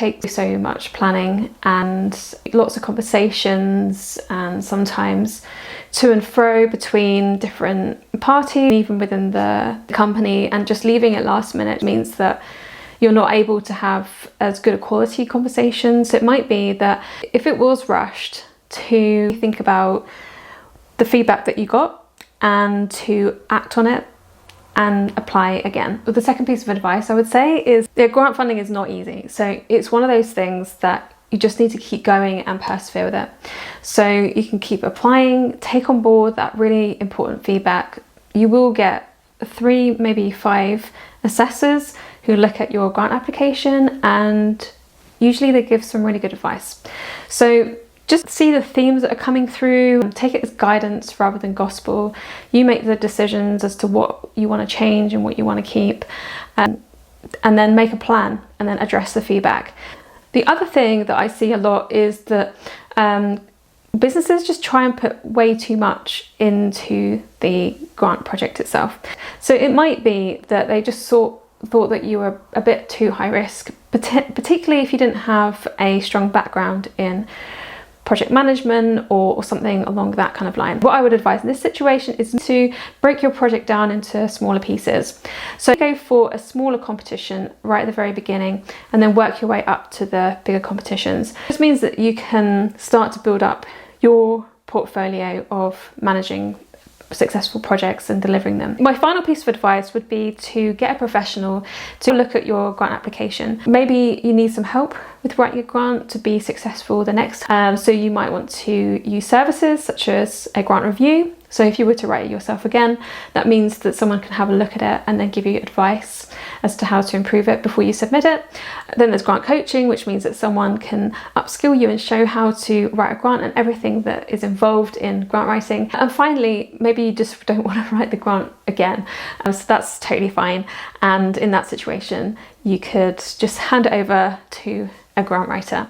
take so much planning and lots of conversations, and sometimes to and fro between different parties, even within the company, and just leaving it last minute means that you're not able to have as good a quality conversations. It might be that if it was rushed, to think about the feedback that you got and to act on it and apply again. The second piece of advice I would say is grant funding is not easy. So it's one of those things that you just need to keep going and persevere with it. So you can keep applying, take on board that really important feedback. You will get 3, maybe 5 assessors who look at your grant application, and usually they give some really good advice. So just see the themes that are coming through and take it as guidance rather than gospel. You make the decisions as to what you want to change and what you want to keep, and then make a plan and then address the feedback. The other thing that I see a lot is that businesses just try and put way too much into the grant project itself. So it might be that they just thought that you were a bit too high risk, particularly if you didn't have a strong background in project management or something along that kind of line. What I would advise in this situation is to break your project down into smaller pieces. So go for a smaller competition right at the very beginning and then work your way up to the bigger competitions. This means that you can start to build up your portfolio of managing successful projects and delivering them. My final piece of advice would be to get a professional to look at your grant application. Maybe you need some help with writing a grant to be successful the next time. So you might want to use services such as a grant review. So if you were to write it yourself again, that means that someone can have a look at it and then give you advice as to how to improve it before you submit it. Then there's grant coaching, which means that someone can upskill you and show how to write a grant and everything that is involved in grant writing. And finally, maybe you just don't want to write the grant again. So that's totally fine. And in that situation, you could just hand it over to a grant writer.